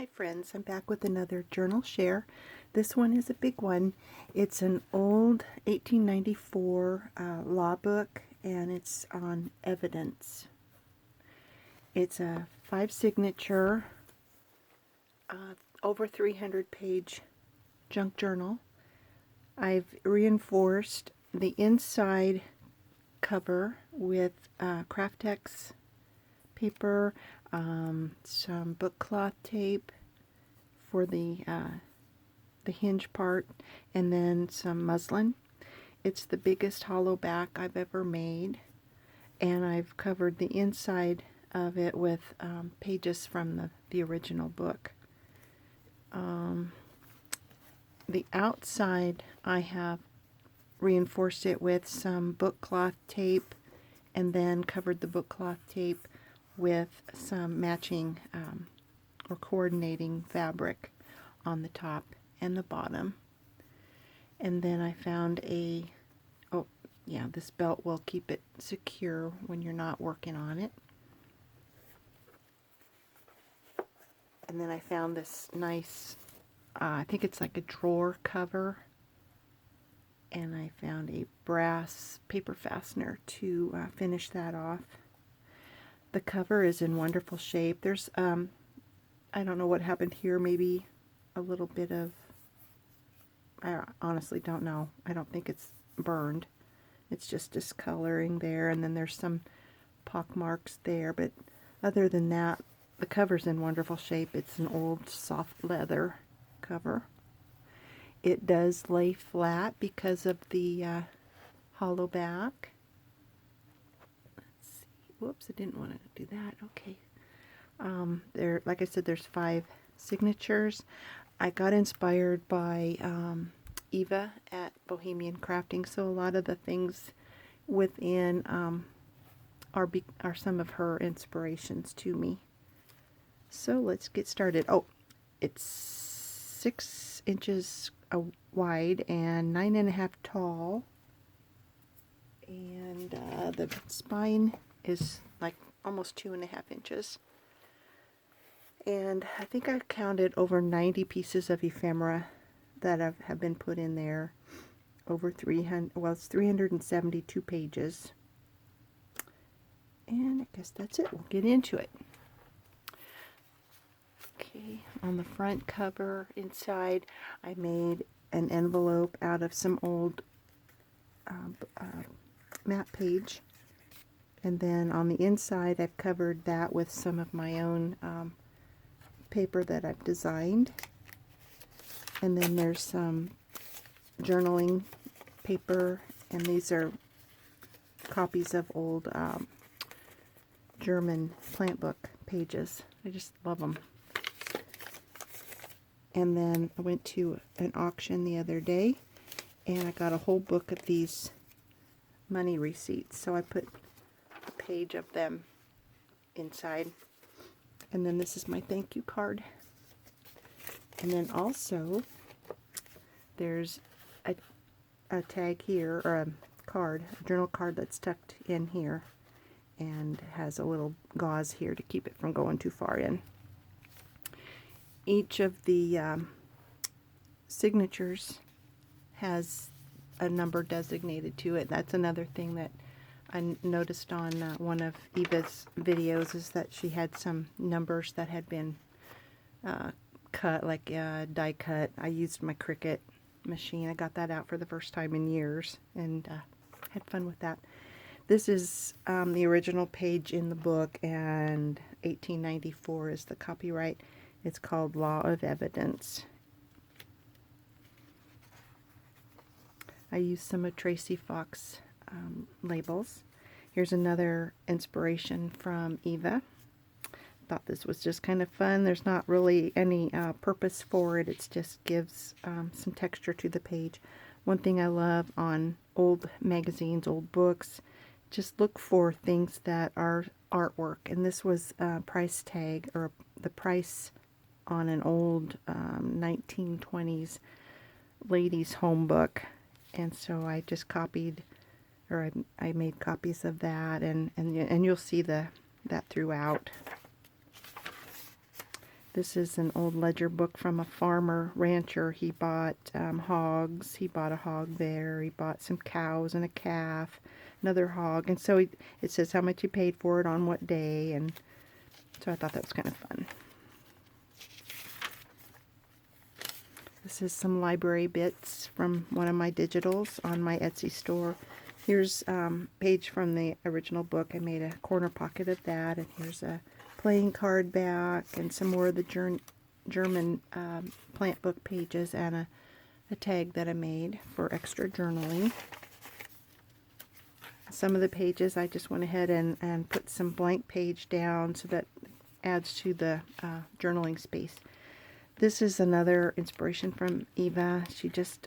Hi friends, I'm back with another journal share. This one is a big one. It's an old 1894 law book, and it's on evidence. It's a 5 signature, over 300 page junk journal. I've reinforced the inside cover with Kraft-tex paper, some book cloth tape for the hinge part, and then some muslin. It's the biggest hollow back I've ever made, and I've covered the inside of it with pages from the original book. The outside I have reinforced it with some book cloth tape, and then covered the book cloth tape with some matching or coordinating fabric on the top and the bottom. And then I found this belt will keep it secure when you're not working on it. And then I found this nice, I think it's like a drawer cover, and I found a brass paper fastener to finish that off. The cover is in wonderful shape. There's, I don't know what happened here, maybe a little bit of, I honestly don't know. I don't think it's burned. It's just discoloring there, and then there's some pock marks there, but other than that, the cover's in wonderful shape. It's an old soft leather cover. It does lay flat because of the hollow back. Whoops, I didn't want to do that. Okay. There, like I said, there's 5 signatures. I got inspired by Eva at Bohemian Crafting, so a lot of the things within are some of her inspirations to me. So let's get started. Oh, it's 6 inches wide and 9.5 tall, and the spine is like almost 2.5 inches. And I think I counted over 90 pieces of ephemera that have been put in there. Over 300, well, it's 372 pages. And I guess that's it. We'll get into it. Okay, on the front cover inside, I made an envelope out of some old map page. And then on the inside, I've covered that with some of my own paper that I've designed. And then there's some journaling paper, and these are copies of old German plant book pages. I just love them. And then I went to an auction the other day, and I got a whole book of these money receipts. So I put a page of them inside. And then this is my thank you card. And then also there's a tag here, or a card, a journal card that's tucked in here, and has a little gauze here to keep it from going too far in. Each of the signatures has a number designated to it. That's another thing that I noticed on one of Eva's videos, is that she had some numbers that had been cut, like die cut. I used my Cricut machine. I got that out for the first time in years, and had fun with that. This is the original page in the book, and 1894 is the copyright. It's called Law of Evidence. I used some of Tracy Fox labels. Here's another inspiration from Eva. Thought this was just kind of fun. There's not really any purpose for it. It just gives some texture to the page. One thing I love on old magazines, old books, just look for things that are artwork. And this was a price tag, or the price on an old 1920s ladies' home book. And so I just copied, or I made copies of that, and you'll see that throughout. This is an old ledger book from a farmer rancher. He bought hogs. He bought a hog there. He bought some cows and a calf, another hog. And so it says how much he paid for it on what day. And so I thought that was kind of fun. This is some library bits from one of my digitals on my Etsy store. Here's a page from the original book. I made a corner pocket of that. And here's a playing card back and some more of the German plant book pages and a tag that I made for extra journaling. Some of the pages I just went ahead and put some blank page down so that adds to the journaling space. This is another inspiration from Eva. She just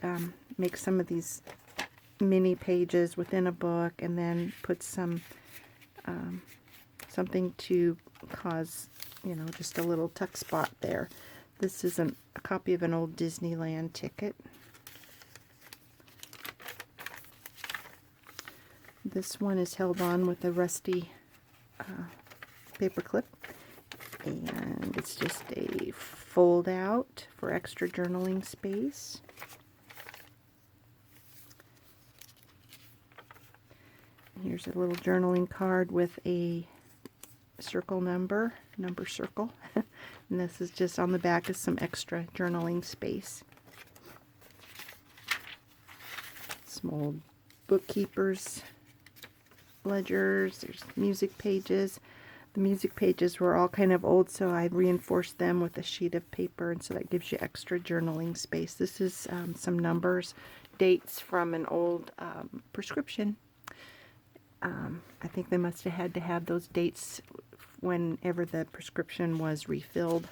makes some of these mini pages within a book and then puts some something to cause, you know, just a little tuck spot there. This is a copy of an old Disneyland ticket. This one is held on with a rusty paper clip, and it's just a fold out for extra journaling space. Here's a little journaling card with a circle number circle. And this is just on the back is some extra journaling space. Some old bookkeepers ledgers. There's music pages. The music pages were all kind of old, so I reinforced them with a sheet of paper, and so that gives you extra journaling space. This is some numbers, dates from an old prescription. I think they must have had to have those dates whenever the prescription was refilled.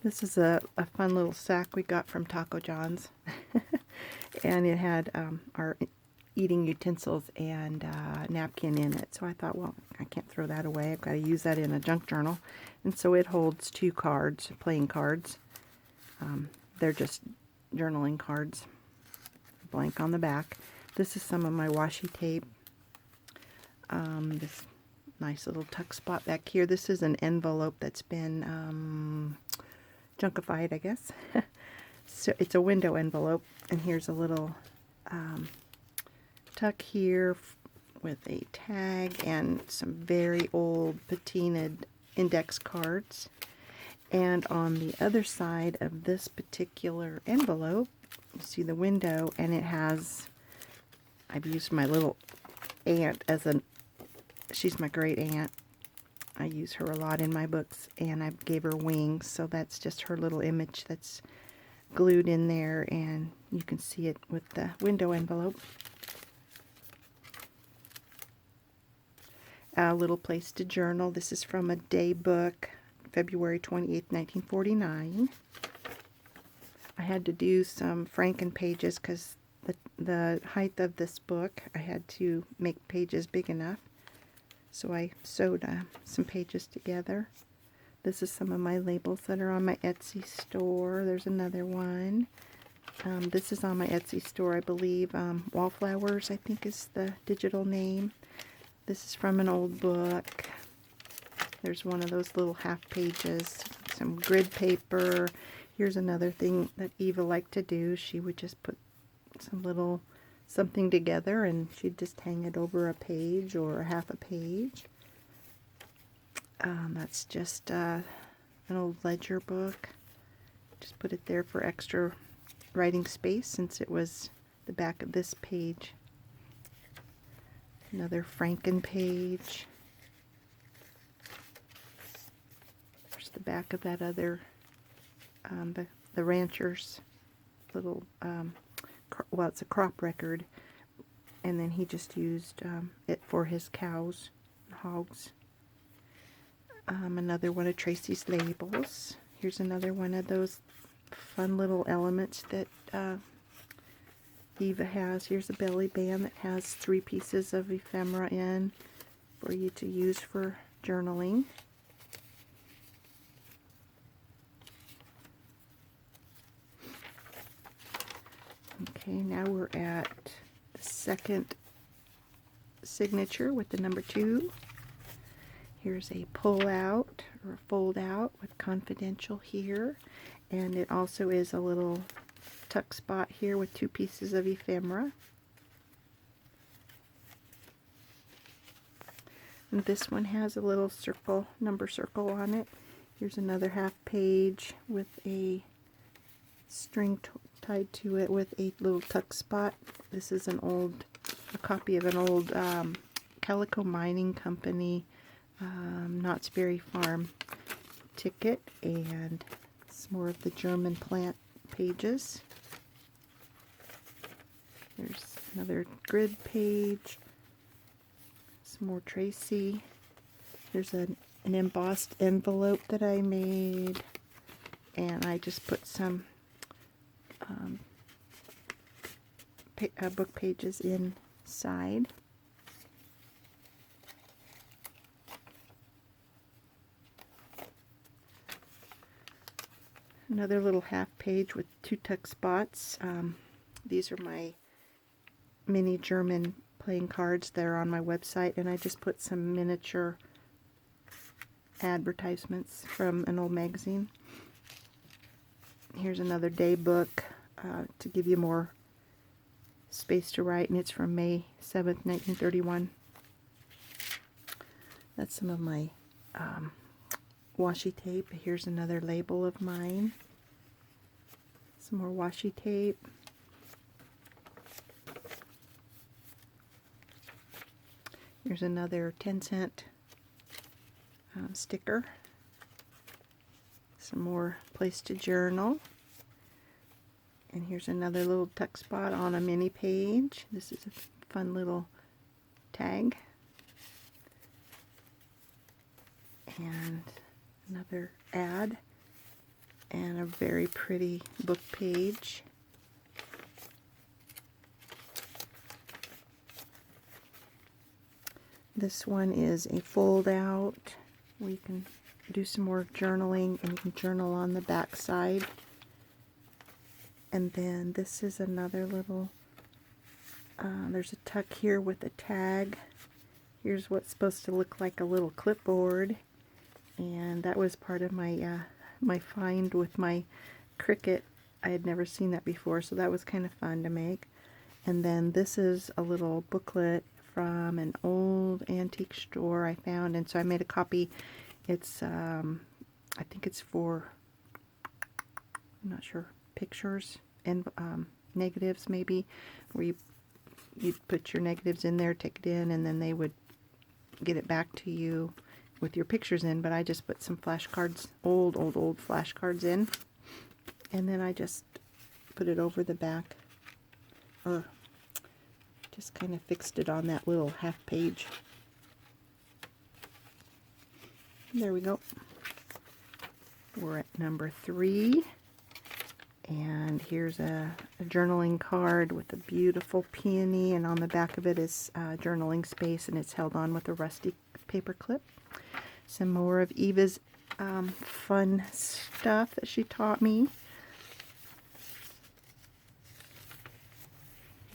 This is a fun little sack we got from Taco John's. And it had our eating utensils and napkin in it. So I thought, well, I can't throw that away. I've got to use that in a junk journal. And so it holds 2 cards, playing cards. They're just journaling cards. Blank on the back. This is some of my washi tape. This nice little tuck spot back here. This is an envelope that's been junkified, I guess. So it's a window envelope, and here's a little tuck here with a tag and some very old patinaed index cards. And on the other side of this particular envelope, you see the window, and it has, I've used my little aunt as she's my great aunt. I use her a lot in my books, and I gave her wings, so that's just her little image that's glued in there, and you can see it with the window envelope. A little place to journal. This is from a day book, February 28th, 1949. I had to do some Franken pages because the height of this book, I had to make pages big enough. So I sewed some pages together. This is some of my labels that are on my Etsy store. There's another one. This is on my Etsy store, I believe. Wallflowers, I think, is the digital name. This is from an old book. There's one of those little half pages. Some grid paper. Here's another thing that Eva liked to do. She would just put some little something together, and she'd just hang it over a page or half a page. That's just an old ledger book. Just put it there for extra writing space since it was the back of this page. Another Franken page. There's the back of that other, the rancher's little, well, it's a crop record. And then he just used it for his cows and hogs. Another one of Tracy's labels. Here's another one of those fun little elements that Eva has. Here's a belly band that has 3 pieces of ephemera in for you to use for journaling. Okay, now we're at the second signature with the number 2. Here's a pull out or a fold out with confidential here, and it also is a little tuck spot here with 2 pieces of ephemera. And this one has a little circle, number circle on it. Here's another half page with a string tied to it with a little tuck spot. This is a copy of an old Calico Mining Company Knott's Berry Farm ticket, and some more of the German plant pages. There's another grid page, some more Tracy. There's an embossed envelope that I made, and I just put some book pages inside. Another little half page with 2 tuck spots. These are my mini German playing cards that are on my website, and I just put some miniature advertisements from an old magazine. Here's another day book to give you more space to write, and it's from May 7th, 1931. That's some of my washi tape. Here's another label of mine. Some more washi tape. Here's another 10-cent sticker. Some more place to journal. And here's another little tuck spot on a mini page. This is a fun little tag. And another ad. And a very pretty book page. This one is a fold out where you can do some more journaling, and you can journal on the back side. And then this is another little, there's a tuck here with a tag. Here's what's supposed to look like a little clipboard, and that was part of my my find with my Cricut. I had never seen that before, so that was kind of fun to make. And then this is a little booklet from an old antique store I found, and so I made a copy. It's I think it's for, I'm not sure, pictures and negatives maybe, where you'd put your negatives in there, take it in, and then they would get it back to you with your pictures in. But I just put some flashcards, old flashcards in, and then I just put it over the back, or just kind of fixed it on that little half page. There we go. We're at number 3. And here's a journaling card with a beautiful peony, and on the back of it is journaling space, and it's held on with a rusty paper clip. Some more of Eva's fun stuff that she taught me.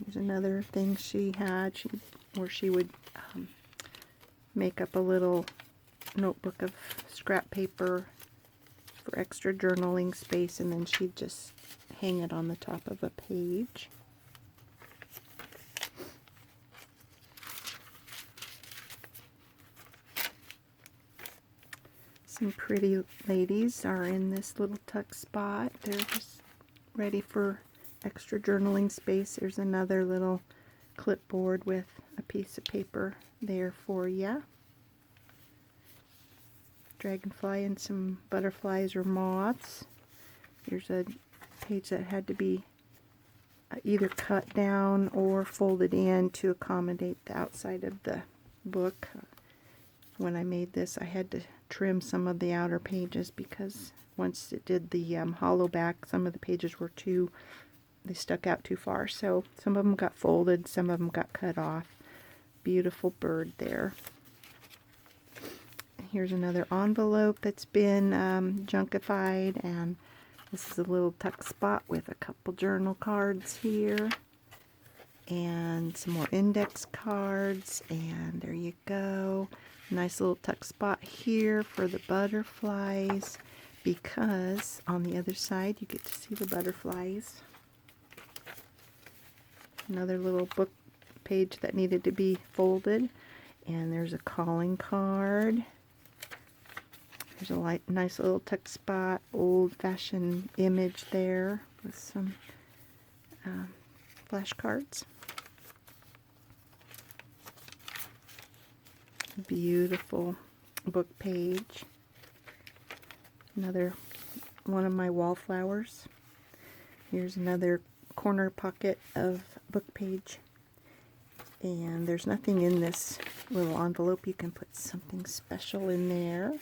Here's another thing she had, where she would make up a little notebook of scrap paper for extra journaling space, and then she'd just hang it on the top of a page. Some pretty ladies are in this little tuck spot. They're just ready for extra journaling space. There's another little clipboard with a piece of paper there for you. Dragonfly and some butterflies or moths. Here's a page that had to be either cut down or folded in to accommodate the outside of the book. When I made this, I had to trim some of the outer pages because once it did the hollow back, some of the pages were they stuck out too far. So some of them got folded, some of them got cut off. Beautiful bird there. Here's another envelope that's been junkified, and this is a little tuck spot with a couple journal cards here, and some more index cards, and there you go. Nice little tuck spot here for the butterflies, because on the other side you get to see the butterflies. Another little book page that needed to be folded, and there's a calling card. There's a nice little tuck spot, old-fashioned image there with some flashcards. Beautiful book page. Another one of my wallflowers. Here's another corner pocket of book page. And there's nothing in this little envelope. You can put something special in there.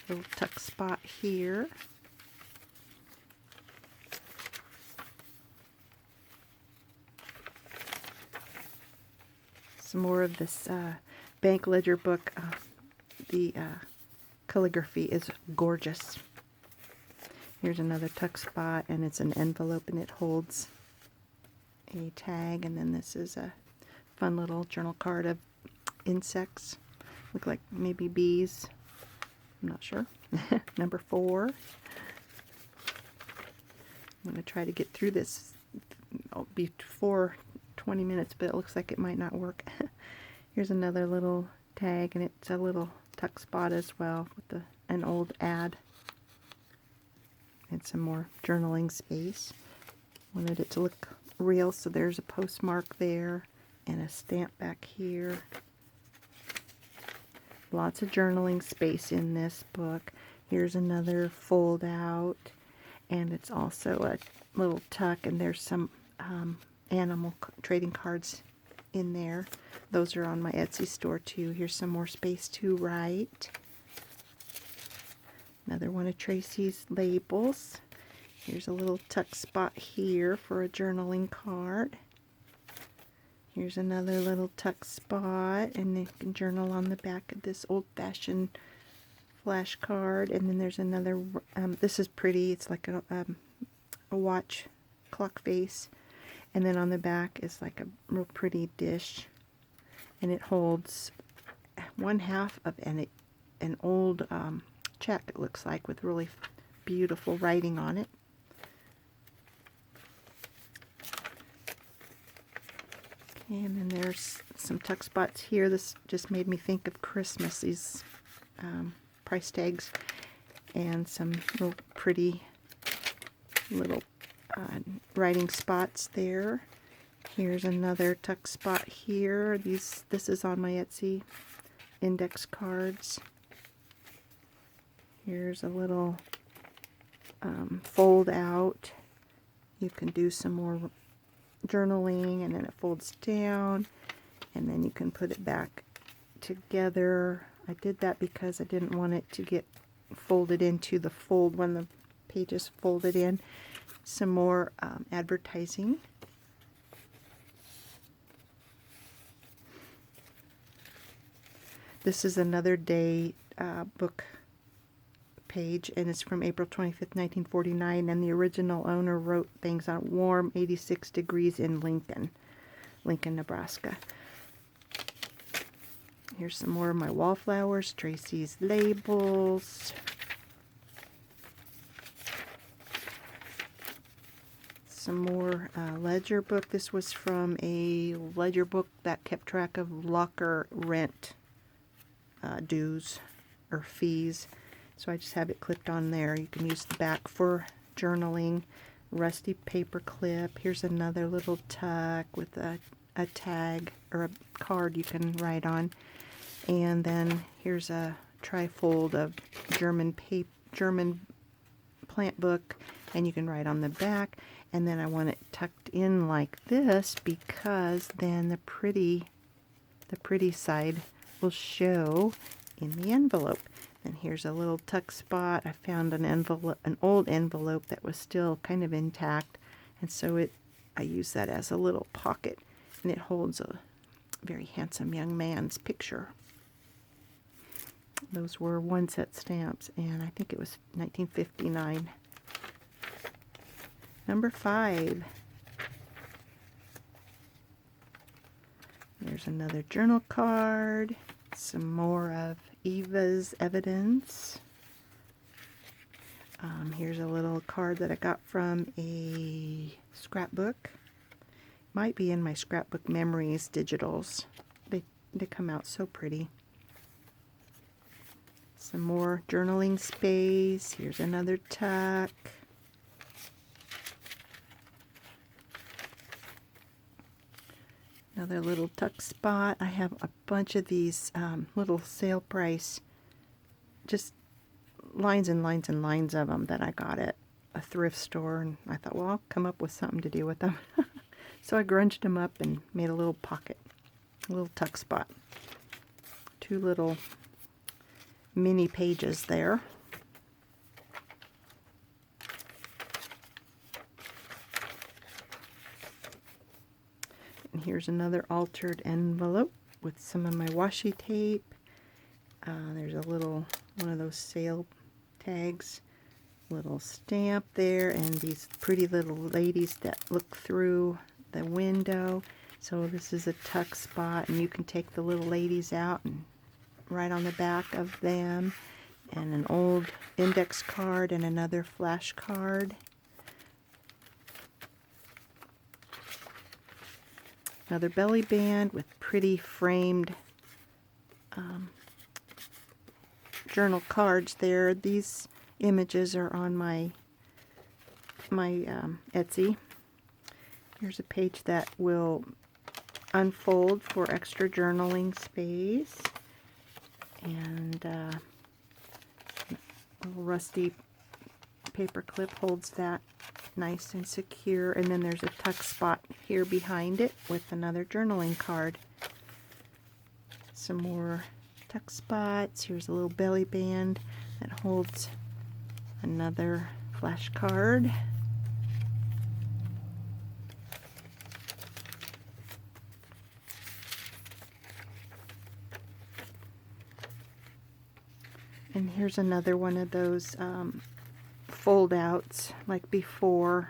Little tuck spot here. Some more of this bank ledger book. The calligraphy is gorgeous. Here's another tuck spot, and it's an envelope, and it holds a tag. And then this is a fun little journal card of insects. Look like maybe bees. I'm not sure. Number 4. I'm going to try to get through this before 20 minutes, but it looks like it might not work. Here's another little tag, and it's a little tuck spot as well with an old ad. And some more journaling space. Wanted it to look real, so there's a postmark there and a stamp back here. Lots of journaling space in this book. Here's another fold out, and it's also a little tuck, and there's some animal trading cards in there. Those are on my Etsy store too. Here's some more space to write. Another one of Tracy's labels. Here's a little tuck spot here for a journaling card. Here's another little tuck spot, and you can journal on the back of this old-fashioned flashcard. And then there's another, this is pretty, it's like a watch clock face. And then on the back is like a real pretty dish, and it holds 1/2 of an old check, it looks like, with really beautiful writing on it. And then there's some tuck spots here. This just made me think of Christmas, these price tags, and some real pretty little writing spots there. Here's another tuck spot here. This is on my Etsy index cards. Here's a little fold out. You can do some more journaling, and then it folds down, and then you can put it back together. I did that because I didn't want it to get folded into the fold when the page is folded in. Some more advertising. This is another day book page, and it's from April 25th, 1949, and the original owner wrote things on warm 86 degrees in Lincoln, Nebraska. Here's some more of my wallflowers, Tracy's labels. Some more ledger book. This was from a ledger book that kept track of locker rent dues or fees. So I just have it clipped on there. You can use the back for journaling. Rusty paper clip. Here's another little tuck with a tag or a card you can write on. And then here's a trifold of German plant book, and you can write on the back. And then I want it tucked in like this, because then the pretty side will show in the envelope. And here's a little tuck spot. I found an old envelope that was still kind of intact, and so I use that as a little pocket, and it holds a very handsome young man's picture. Those were 1-set stamps, and I think it was 1959. Number 5. There's Here's another journal card. Some more of Eva's evidence. Here's a little card that I got from a scrapbook. Might be in my scrapbook memories digitals. They come out so pretty. Some more journaling space. Here's another tuck. Another little tuck spot. I have a bunch of these little sale price, just lines and lines and lines of them that I got at a thrift store, and I thought, well, I'll come up with something to do with them. So I grunged them up and made a little pocket, a little tuck spot. Two little mini pages there. And here's another altered envelope with some of my washi tape. There's a little, one of those sale tags, little stamp there, and these pretty little ladies that look through the window. So this is a tuck spot, and you can take the little ladies out and right on the back of them, and an old index card and another flash card. Another belly band with pretty framed journal cards there. These images are on my Etsy. Here's a page that will unfold for extra journaling space. And a little rusty paper clip holds that nice and secure. And then there's a tuck spot here behind it with another journaling card. Some more tuck spots. Here's a little belly band that holds another flash card. And here's another one of those fold outs like before.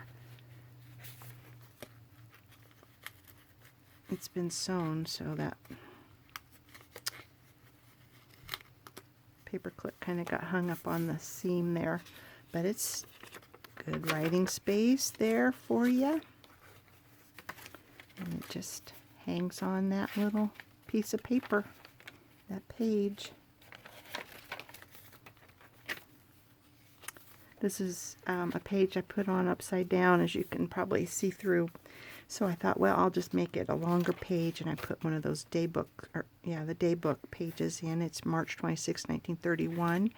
It's been sewn, so that paper clip kind of got hung up on the seam there, but it's good writing space there for you. And it just hangs on that little piece of paper, that page. This is a page I put on upside down, as you can probably see through. So I thought, well, I'll just make it a longer page, and I put one of those daybook, the daybook pages in. It's March 26, 1931,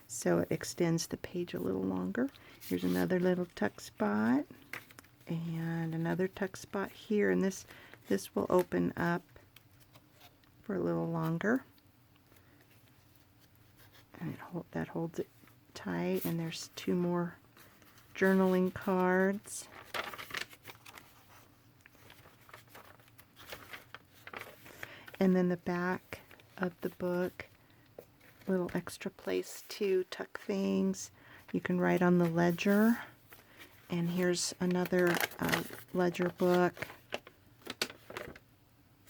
so it extends the page a little longer. Here's another little tuck spot, and another tuck spot here, and this will open up for a little longer, and that holds it tight. And there's two more journaling cards. And then the back of the book, little extra place to tuck things. You can write on the ledger. And here's another ledger book.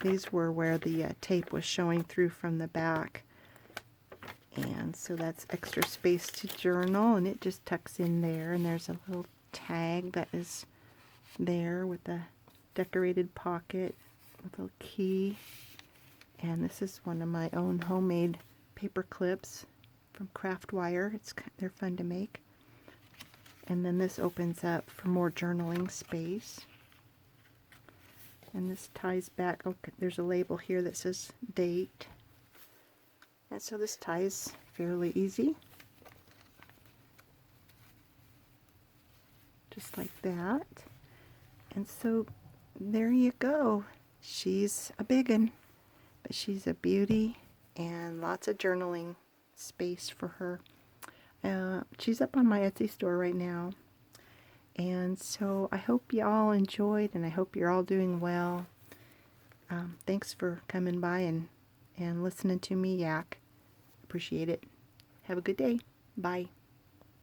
These were where the tape was showing through from the back. And so that's extra space to journal, and it just tucks in there. And there's a little tag that is there with a decorated pocket with a key. And this is one of my own homemade paper clips from Craft Wire. They're fun to make. And then this opens up for more journaling space. And this ties back. Oh, there's a label here that says date. And so this ties fairly easy. Just like that. And so there you go. She's a biggin', but she's a beauty, and lots of journaling space for her. She's up on my Etsy store right now. And so I hope you all enjoyed, and I hope you're all doing well. Thanks for coming by and listening to me yak. Appreciate it. Have a good day. Bye.